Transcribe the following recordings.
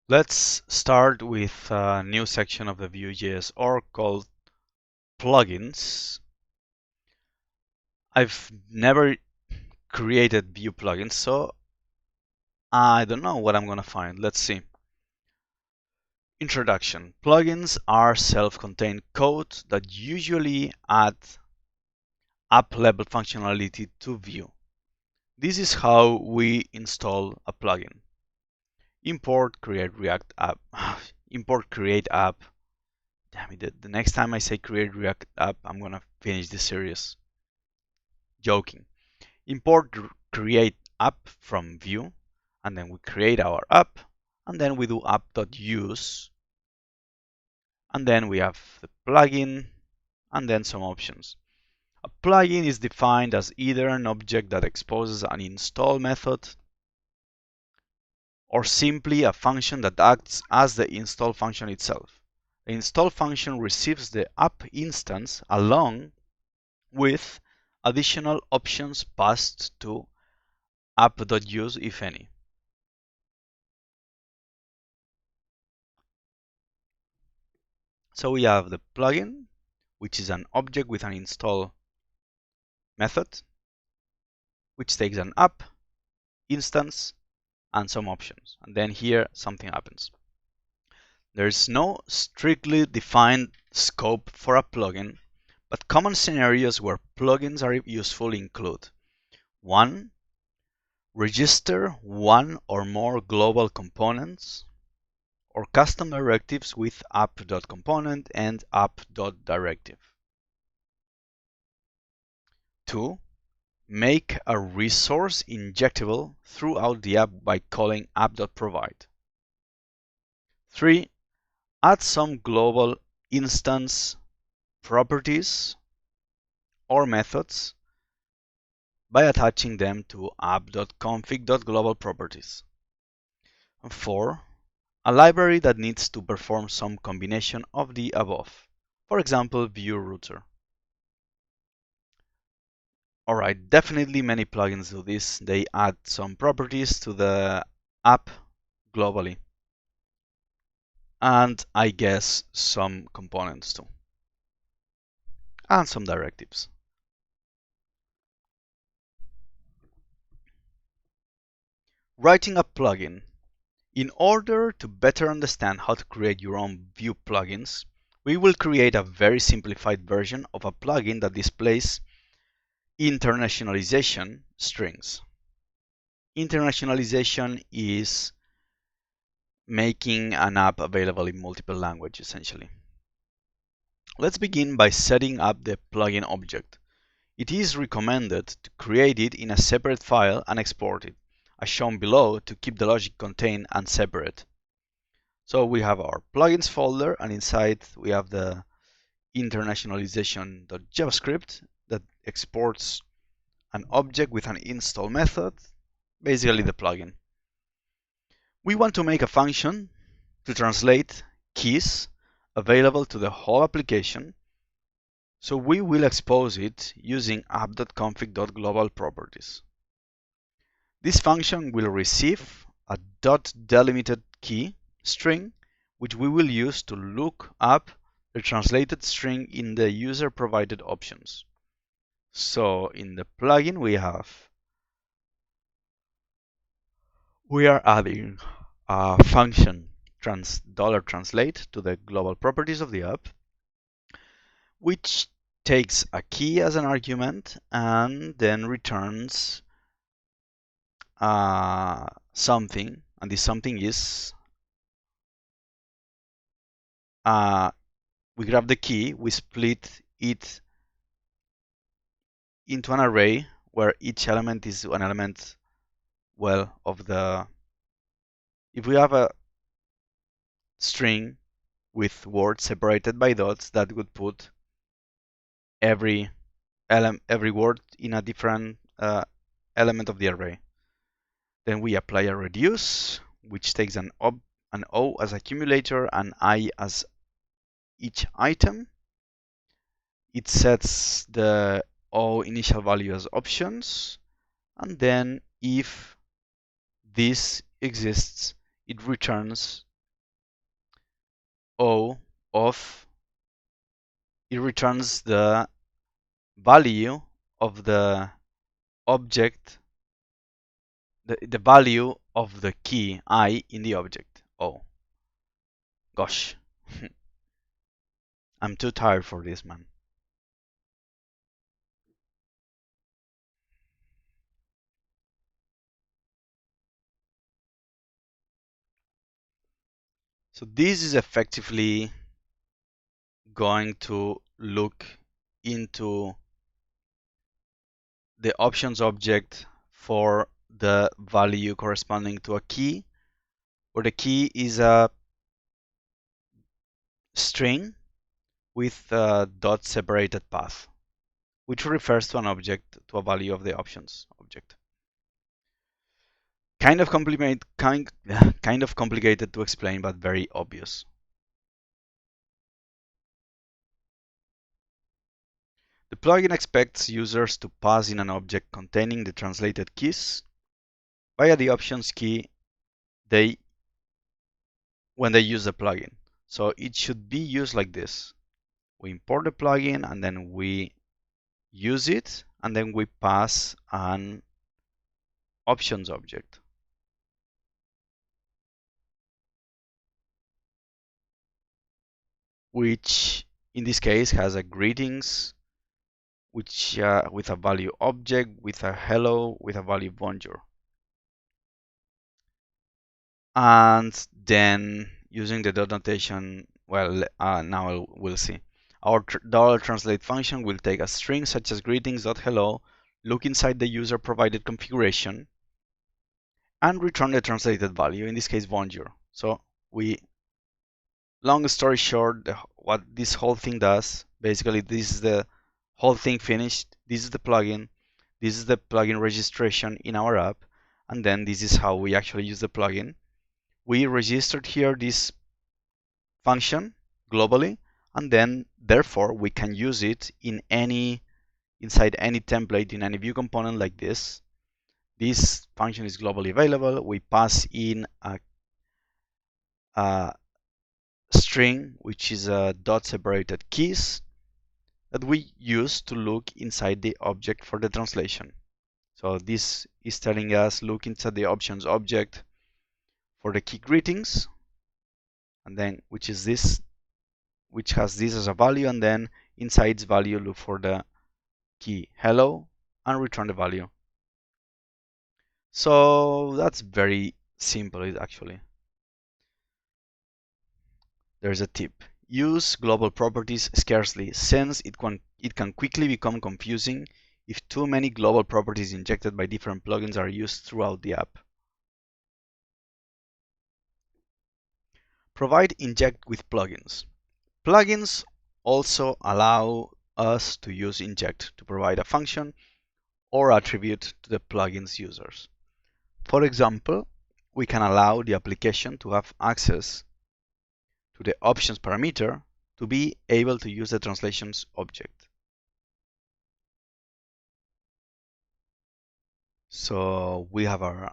Let's start with a new section of the Vue.js org called plugins. I've never created Vue plugins, so I don't know what I'm going to find. Let's see. Introduction. Plugins are self-contained code that usually add app-level functionality to Vue. This is how we install a plugin. Import create React app. Import create app. Damn it, the next time I say create React app, I'm gonna finish this series. Joking. Import create app from Vue, and then we create our app, and then we do app.use, and then we have the plugin, and then some options. A plugin is defined as either an object that exposes an install method, or simply a function that acts as the install function itself. The install function receives the app instance along with additional options passed to app.use, if any. So we have the plugin, which is an object with an install method, which takes an app instance and some options. And then here something happens. There is no strictly defined scope for a plugin, but common scenarios where plugins are useful include 1. Register one or more global components or custom directives with app.component and app.directive. 2. Make a resource injectable throughout the app by calling app.provide. 3. Add some global instance properties or methods by attaching them to app.config.globalProperties. 4. A library that needs to perform some combination of the above, for example, Vue router. Alright, definitely many plugins do this. They add some properties to the app globally. And I guess some components too. And some directives. Writing a plugin. In order to better understand how to create your own Vue plugins, we will create a very simplified version of a plugin that displays internationalization strings. Internationalization is making an app available in multiple languages, essentially. Let's begin by setting up the plugin object. It is recommended to create it in a separate file and export it, as shown below, to keep the logic contained and separate. So we have our plugins folder, and inside we have the internationalization.javascript that exports an object with an install method, basically the plugin. We want to make a function to translate keys available to the whole application, so we will expose it using app.config.globalProperties. This function will receive a .delimited key string, which we will use to look up the translated string in the user provided options. So in the plugin we are adding a function $translate to the global properties of the app, which takes a key as an argument and then returns something, and this something is we grab the key, we split it into an array where each element is an element, well, of the, if we have a string with words separated by dots, that would put every word in a different element of the array. Then we apply a reduce, which takes an O as accumulator and I as each item. It sets the O initial value as options, and then if this exists, it returns O of, it returns the value of the object, the value of the key I in the object O. Gosh, I'm too tired for this, man. So this is effectively going to look into the options object for the value corresponding to a key, where the key is a string with a dot separated path, which refers to an object, to a value of the options object. Kind of complicated to explain, but very obvious. The plugin expects users to pass in an object containing the translated keys via the options key when they use the plugin. So it should be used like this. We import the plugin and then we use it, and then we pass an options object. Which in this case has a greetings, which with a value object, with a hello, with a value bonjour. And then using the dot notation, well, now we'll see. Our $translate function will take a string such as greetings.hello, look inside the user provided configuration, and return the translated value, in this case bonjour. So long story short, what this whole thing does, basically this is the whole thing finished. This is the plugin. This is the plugin registration in our app. And then this is how we actually use the plugin. We registered here this function globally, and then therefore we can use it inside any template in any view component like this. This function is globally available. We pass in a string, which is a dot separated keys that we use to look inside the object for the translation. So this is telling us look inside the options object for the key greetings, and then which has this as a value, and then inside its value look for the key hello and return the value. So that's very simple actually. There's a tip. Use global properties scarcely, since it can quickly become confusing if too many global properties injected by different plugins are used throughout the app. Provide inject with plugins. Plugins also allow us to use inject to provide a function or attribute to the plugin's users. For example, we can allow the application to have access to the options parameter to be able to use the translations object. So we have our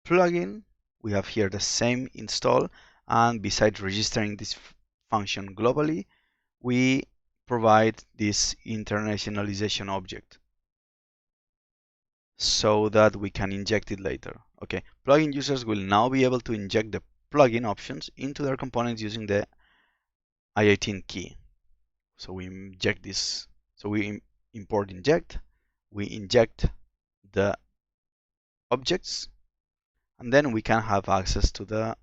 plugin, we have here the same install, and besides registering this function globally, we provide this internationalization object so that we can inject it later. Okay, plugin users will now be able to inject the plugin options into their components using the I18 key. So we inject this, so we import inject, we inject the objects, and then we can have access to the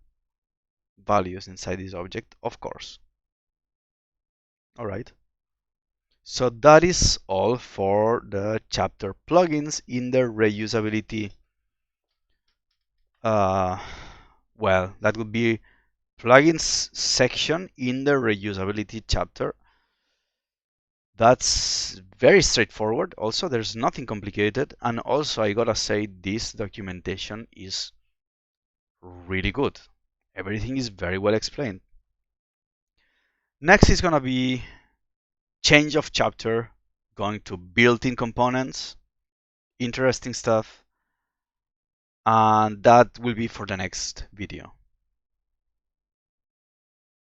values inside this object, of course. All right. So that is all for the chapter plugins in the reusability. Well, that would be plugins section in the reusability chapter. That's very straightforward. Also, there's nothing complicated. And also, I gotta say, this documentation is really good. Everything is very well explained. Next is gonna be change of chapter, going to built-in components, interesting stuff. And that will be for the next video.